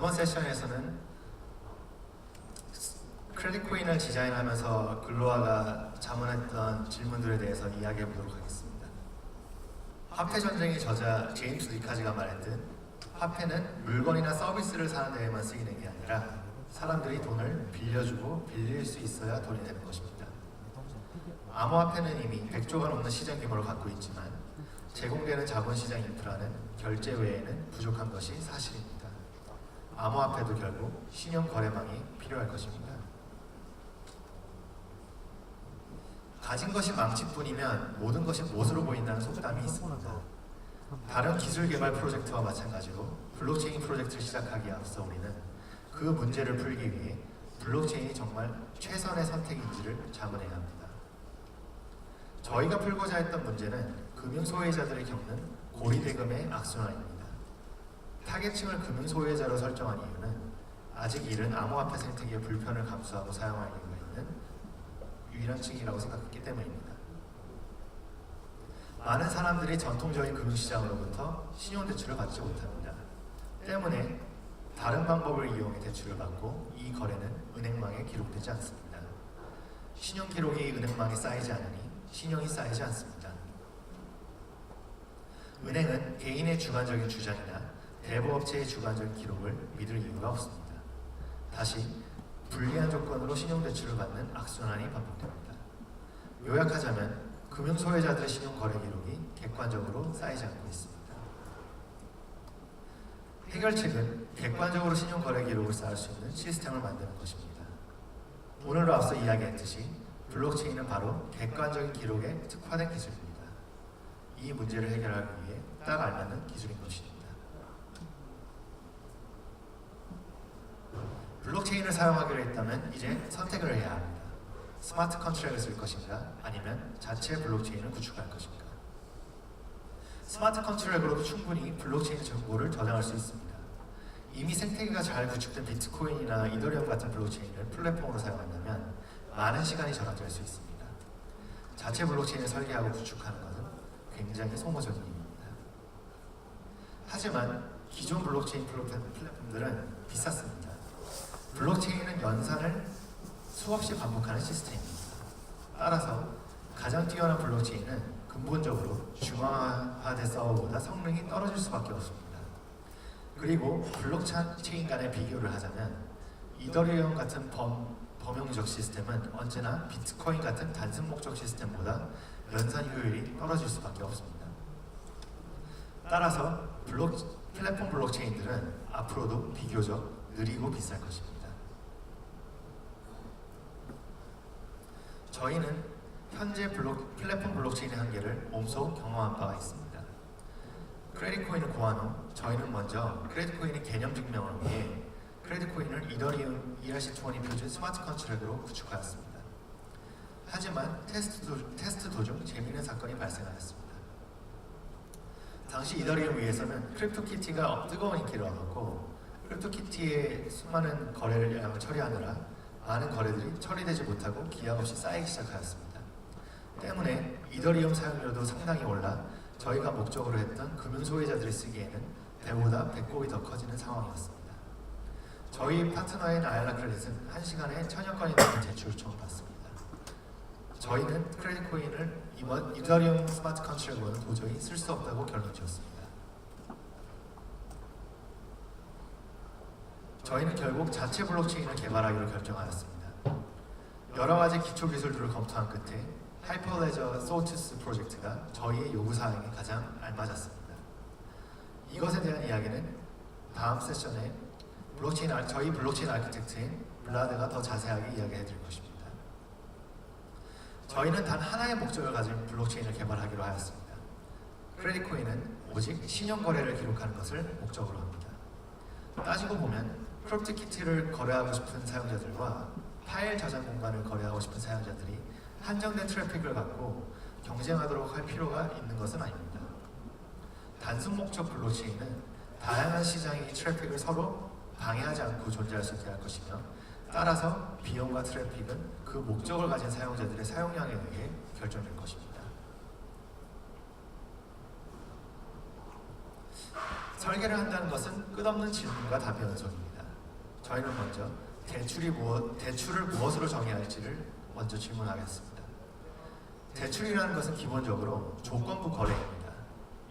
이번 세션에서는 크레딧 코인을 디자인하면서 글로아가 자문했던 질문들에 대해서 이야기해 보도록 하겠습니다. 화폐 전쟁의 저자 제임스 리카즈가 말했듯 화폐는 물건이나 서비스를 사는 데에만 쓰이는 게 아니라 사람들이 돈을 빌려주고 빌릴 수 있어야 돈이 되는 것입니다. 암호화폐는 이미 100조가 넘는 시장 규모를 갖고 있지만 제공되는 자본시장 인프라는 결제 외에는 부족한 것이 사실입니다. 암호화폐도 결국 신용거래망이 필요할 것입니다. 가진 것이 망치뿐이면 모든 것이 못으로 보인다는 속담이 있습니다. 다른 기술 개발 프로젝트와 마찬가지로 블록체인 프로젝트를 시작하기에 앞서 우리는 그 문제를 풀기 위해 블록체인이 정말 최선의 선택인지를 자문해야 합니다. 저희가 풀고자 했던 문제는 금융소외자들이 겪는 고리대금의 악순환입니다. 타겟층을 금융소외자로 설정한 이유는 아직 이른 암호화폐 생태계의 불편을 감수하고 사용할 이유가 있는 유일한 층이라고 생각했기 때문입니다. 많은 사람들이 전통적인 금융시장으로부터 신용대출을 받지 못합니다. 때문에 다른 방법을 이용해 대출을 받고 이 거래는 은행망에 기록되지 않습니다. 신용기록이 은행망에 쌓이지 않으니 신용이 쌓이지 않습니다. 은행은 개인의 주관적인 주장이나 대부업체의 주관적인 기록을 믿을 이유가 없습니다. 다시 불리한 조건으로 신용대출을 받는 악순환이 반복됩니다. 요약하자면 금융소외자들의 신용거래 기록이 객관적으로 쌓이지 않고 있습니다. 해결책은 객관적으로 신용거래 기록을 쌓을 수 있는 시스템을 만드는 것입니다. 오늘로 앞서 이야기했듯이 블록체인은 바로 객관적인 기록에 특화된 기술입니다. 이 문제를 해결하기 위해 딱 알맞는 기술인 것입니다. 블록체인을 사용하기로 했다면 이제 선택을 해야 합니다. 스마트 컨트랙을 쓸 것인가 아니면 자체 블록체인을 구축할 것인가. 스마트 컨트랙으로도 충분히 블록체인 정보를 저장할 수 있습니다. 이미 생태계가 잘 구축된 비트코인이나 이더리움 같은 블록체인을 플랫폼으로 사용한다면 많은 시간이 절약될 수 있습니다. 자체 블록체인을 설계하고 구축하는 것은 굉장히 소모적인 일입니다. 하지만 기존 블록체인 플랫폼들은 비쌌습니다. 블록체인은 연산을 수없이 반복하는 시스템입니다. 따라서 가장 뛰어난 블록체인은 근본적으로 중앙화된 서버보다 성능이 떨어질 수밖에 없습니다. 그리고 블록체인 간의 비교를 하자면 이더리움 같은 범용적 시스템은 언제나 비트코인 같은 단순 목적 시스템보다 연산 효율이 떨어질 수밖에 없습니다. 따라서 플랫폼 블록체인들은 앞으로도 비교적 느리고 비쌀 것입니다. 저희는 현재 플랫폼 블록체인의 한계를 몸소 경험한 바가 있습니다. 크레딧 코인을 구한 후 저희는 먼저 크레딧 코인의 개념 증명을 위해 크레딧 코인을 이더리움 ERC20 표준 스마트 컨트랙으로 구축하였습니다. 하지만 테스트 도중 재미있는 사건이 발생하였습니다. 당시 이더리움 위에서는 크립토키티가 뜨거운 인기를 얻었고 크립토키티의 수많은 거래량을 처리하느라 많은 거래들이 처리되지 못하고 기약 없이 쌓이기 시작하였습니다. 때문에 이더리움 사용료도 상당히 올라 저희가 목적으로 했던 금융소외자들이 쓰기에는 배보다 배꼽이 더 커지는 상황이었습니다. 저희 파트너인 아일라 크레딧은 1시간에 1000여 건이 넘는 제출을 처음 받습니다. 저희는 크레딧 코인을 이번 이더리움 스마트 컨트랙으로는 도저히 쓸 수 없다고 결론 지었습니다. 저희는 결국 자체 블록체인을 개발하기로 결정하였습니다. 여러 가지 기초 기술들을 검토한 끝에 하이퍼레저 소투스 프로젝트가 저희의 요구사항에 가장 알맞았습니다. 이것에 대한 이야기는 다음 세션에 저희 블록체인 아키텍트인 블라드가 더 자세하게 이야기해 드릴 것입니다. 저희는 단 하나의 목적을 가진 블록체인을 개발하기로 하였습니다. 크레딧 코인은 오직 신용거래를 기록하는 것을 목적으로 합니다. 따지고 보면 크립토키티를 거래하고 싶은 사용자들과 파일 저장 공간을 거래하고 싶은 사용자들이 한정된 트래픽을 갖고 경쟁하도록 할 필요가 있는 것은 아닙니다. 단순 목적 블록체인은 다양한 시장의 트래픽을 서로 방해하지 않고 존재할 수 있게 할 것이며 따라서 비용과 트래픽은 그 목적을 가진 사용자들의 사용량에 의해 결정될 것입니다. 설계를 한다는 것은 끝없는 질문과 답의 연속입니다. 저희는 먼저 대출을 무엇으로 정해야 할지를 먼저 질문하겠습니다. 대출이라는 것은 기본적으로 조건부 거래입니다.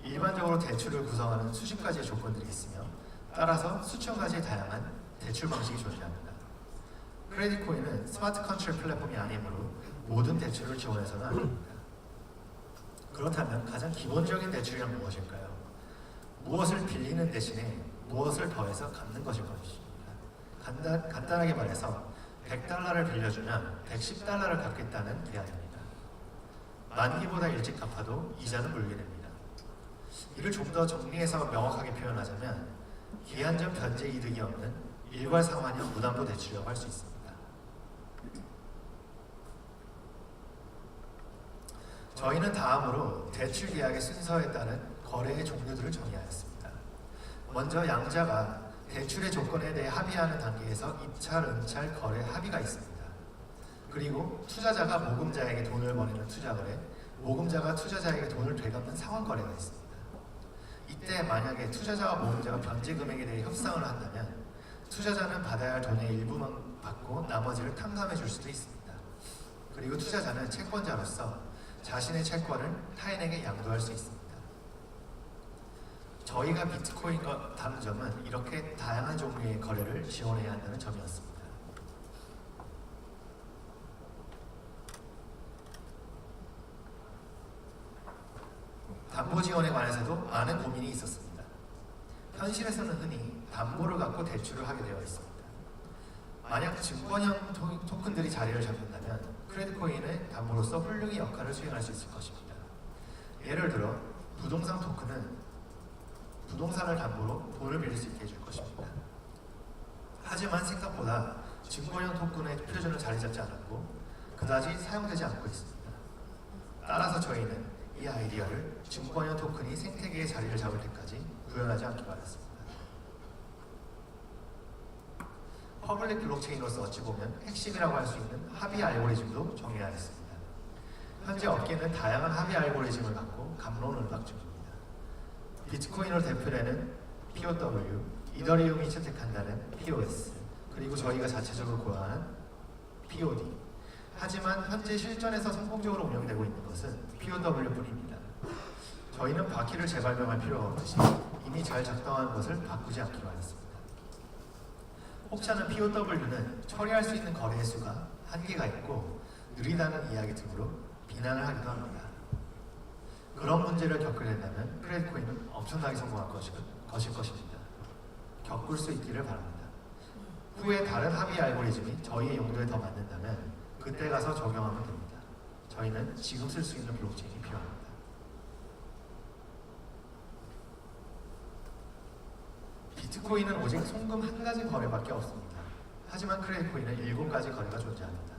일반적으로 대출을 구성하는 수십 가지의 조건들이 있으며 따라서 수천 가지의 다양한 대출 방식이 존재합니다. 크레딧코인은 스마트 컨트롤 플랫폼이 아니므로 모든 대출을 지원해서는 안 됩니다. 그렇다면 가장 기본적인 대출이란 무엇일까요? 무엇을 빌리는 대신에 무엇을 더해서 갚는 것일 것입니다. 간단하게 말해서 100달러를 빌려주면 110달러를 갚겠다는 계약입니다. 만기보다 일찍 갚아도 이자는 물게 됩니다. 이를 좀 더 정리해서 명확하게 표현하자면 기한전 변제 이득이 없는 일괄 상환형 무담보 대출이라고 할 수 있습니다. 저희는 다음으로 대출 계약의 순서에 따른 거래의 종류들을 정의하였습니다. 먼저 양자가 대출의 조건에 대해 합의하는 단계에서 입찰, 응찰, 거래, 합의가 있습니다. 그리고 투자자가 모금자에게 돈을 보내는 투자거래, 모금자가 투자자에게 돈을 되갚는 상환거래가 있습니다. 이때 만약에 투자자와 모금자가 변제 금액에 대해 협상을 한다면 투자자는 받아야 할 돈의 일부만 받고 나머지를 탕감해 줄 수도 있습니다. 그리고 투자자는 채권자로서 자신의 채권을 타인에게 양도할 수 있습니다. 저희가 비트코인과 다른 점은 이렇게 다양한 종류의 거래를 지원해야 한다는 점이었습니다. 담보 지원에 관해서도 많은 고민이 있었습니다. 현실에서는 흔히 담보를 갖고 대출을 하게 되어 있습니다. 만약 증권형 토큰들이 자리를 잡는다면 크레딧코인의 담보로서 훌륭히 역할을 수행할 수 있을 것입니다. 예를 들어 부동산 토큰은 부동산을 담보로 돈을 빌릴 수 있게 해줄 것입니다. 하지만 생각보다 증권형 토큰의 표준은 자리 잡지 않았고 그다지 사용되지 않고 있습니다. 따라서 저희는 이 아이디어를 증권형 토큰이 생태계에 자리를 잡을 때까지 구현하지 않기 바랐습니다. 퍼블릭 블록체인으로서 어찌 보면 핵심이라고 할 수 있는 합의 알고리즘도 정해야 했습니다. 현재 업계는 다양한 합의 알고리즘을 갖고 갑론을박 중입니다. 비트코인으로 대표되는 POW, 이더리움이 채택한다는 POS, 그리고 저희가 자체적으로 고안한 POD. 하지만 현재 실전에서 성공적으로 운영되고 있는 것은 POW뿐입니다. 저희는 바퀴를 재발명할 필요가 없듯이 이미 잘 작동하는 것을 바꾸지 않기로 하였습니다. 혹자는 POW는 처리할 수 있는 거래의 수가 한계가 있고 느리다는 이야기 등으로 비난을 하기도 합니다. 그런 문제를 겪게 된다면 크레딧코인은 엄청나게 성공할 것일 것입니다. 겪을 수 있기를 바랍니다. 후에 다른 합의 알고리즘이 저희의 용도에 더 맞는다면 그때 가서 적용하면 됩니다. 저희는 지금 쓸 수 있는 블록체인이 필요합니다. 비트코인은 오직 송금 한 가지 거래밖에 없습니다. 하지만 크레딧코인은 7가지 거래가 존재합니다.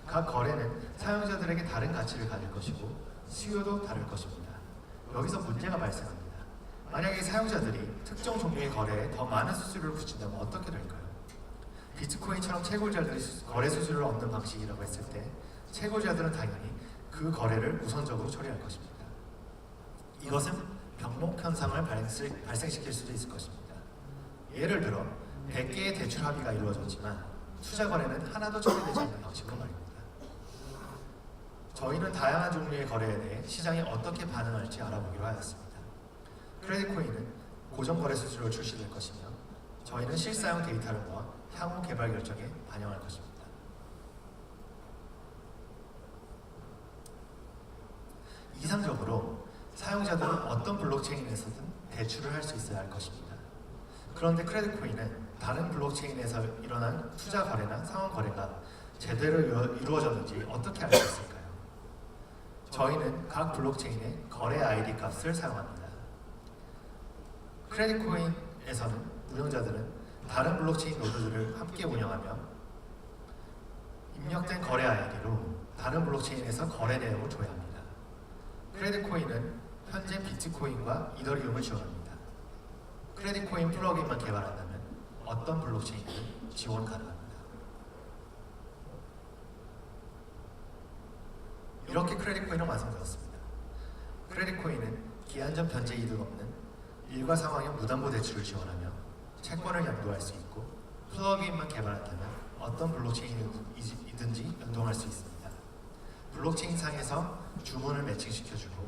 각 거래는 사용자들에게 다른 가치를 가질 것이고 수요도 다를 것입니다. 여기서 문제가 발생합니다. 만약에 사용자들이 특정 종류의 거래에 더 많은 수수료를 붙인다면 어떻게 될까요? 비트코인처럼 채굴자들이 거래 수수료를 얻는 방식이라고 했을 때 채굴자들은 당연히 그 거래를 우선적으로 처리할 것입니다. 이것은 병목 현상을 발생시킬 수도 있을 것입니다. 예를 들어 100개의 대출 합의가 이루어졌지만 투자 거래는 하나도 처리되지 않는 방식으로 말입니다. 저희는 다양한 종류의 거래에 대해 시장이 어떻게 반응할지 알아보기로 하였습니다. 크레딧코인은 고정거래 수수료를 출시될 것이며 저희는 실사용 데이터를 모아 향후 개발 결정에 반영할 것입니다. 이상적으로 사용자들은 어떤 블록체인에서든 대출을 할 수 있어야 할 것입니다. 그런데 크레딧코인은 다른 블록체인에서 일어난 투자 거래나 상환 거래가 제대로 이루어졌는지 어떻게 알 수 있을까요? 저희는 각 블록체인의 거래 ID 값을 사용합니다. 크레딧코인에서는 운영자들은 다른 블록체인 노드들을 함께 운영하며 입력된 거래 아이디로 다른 블록체인에서 거래 내역을 조회합니다. 크레딧코인은 현재 비트코인과 이더리움을 지원합니다. 크레딧코인 플러그인만 개발한다면 어떤 블록체인이든 지원 가능합니다. 이렇게 크레딧코인은 완성되었습니다. 크레딧코인은 기한전 변제 이득 없는 일과 상황의 무담보 대출을 지원하며 채권을 양도할 수 있고 플러그인만 개발한다면 어떤 블록체인이든지 연동할 수 있습니다. 블록체인 상에서 주문을 매칭시켜주고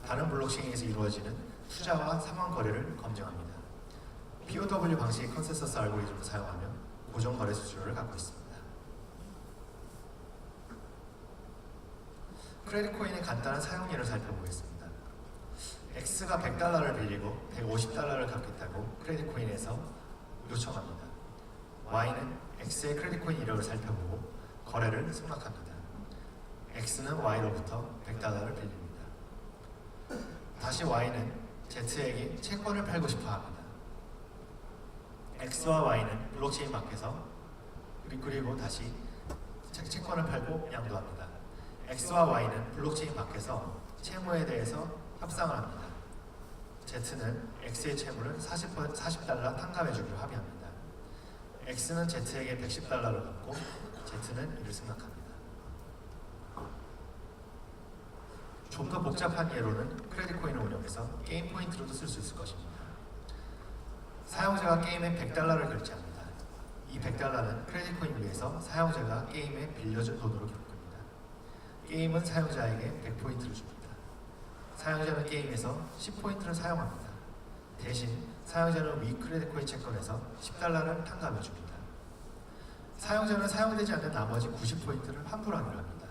다른 블록체인에서 이루어지는 투자와 상환 거래를 검증합니다. POW 방식의 컨센서스 알고리즘을 사용하며 고정 거래 수수료를 갖고 있습니다. 크레딧 코인의 간단한 사용 예를 살펴보겠습니다. X가 100달러를 빌리고 150달러를 갚겠다고 크레딧 코인에서 요청합니다. Y는 X의 크레딧 코인 이력을 살펴보고 거래를 승낙합니다. X는 Y로부터 100달러를 빌립니다. 다시 Y는 Z에게 채권을 팔고 싶어 합니다. X와 Y는 블록체인 밖에서 그리고 다시 채권을 팔고 양도합니다. X와 Y는 블록체인 밖에서 채무에 대해서 협상을 합니다. Z는 X의 채무를 40달러 탕감해주기로 합의합니다. X는 Z에게 110달러를 갚고 Z는 이를 승낙합니다. 좀 더 복잡한 예로는 크레딧 코인을 운영해서 게임 포인트로도 쓸 수 있을 것입니다. 사용자가 게임에 100달러를 결제합니다. 이 100달러는 크레딧 코인을 위해서 사용자가 게임에 빌려준 돈으로 기록됩니다. 게임은 사용자에게 100포인트를 줍니다. 사용자는 게임에서 10포인트를 사용합니다. 대신 사용자는 위 크레딧 코인 채권에서 10달러를 탕감해 줍니다. 사용자는 사용되지 않는 나머지 90포인트를 환불하기로 합니다.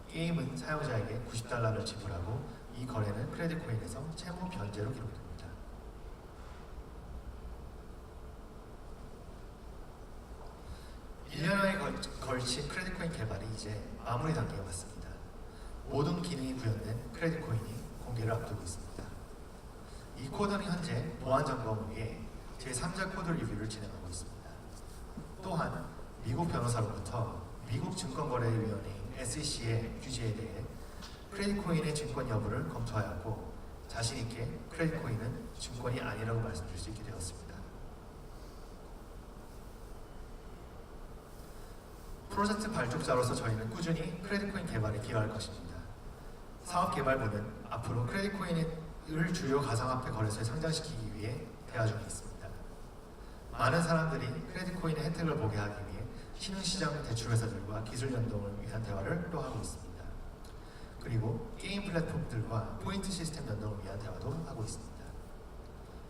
게임은 사용자에게 90달러를 지불하고 이 거래는 크레딧 코인에서 채무 변제로 기록됩니다. (1년여에) 걸친 크레딧 코인 개발이 이제 마무리 단계에 왔습니다. 모든 기능이 구현된 크레딧 코인이 공개를 앞두고 있습니다. 이 코드는 현재 보안 점검을 위해 제3자 코드 리뷰를 진행하고 있습니다. 또한 미국 변호사로부터 미국 증권거래위원회인 SEC의 규제에 대해 크레딧 코인의 증권 여부를 검토하였고 자신 있게 크레딧 코인은 증권이 아니라고 말씀드릴 수 있게 되었습니다. 프로젝트 발족자로서 저희는 꾸준히 크레딧 코인 개발에 기여할 것입니다. 사업개발부는 앞으로 크레딧 코인을 주요 가상화폐 거래소에 상장시키기 위해 대화 중에 있습니다. 많은 사람들이 크레딧 코인의 혜택을 보게 하기 위해 신흥시장 대출회사들과 기술 연동을 위한 대화를 또 하고 있습니다. 그리고 게임 플랫폼들과 포인트 시스템 연동을 위한 대화도 하고 있습니다.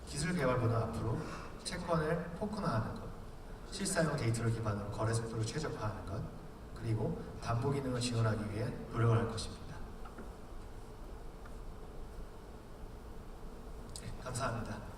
기술개발부는 앞으로 채권을 토큰화하는 것, 실사용 데이터를 기반으로 거래 속도를 최적화하는 것, 그리고 담보 기능을 지원하기 위해 노력을 할 것입니다. 네, 감사합니다.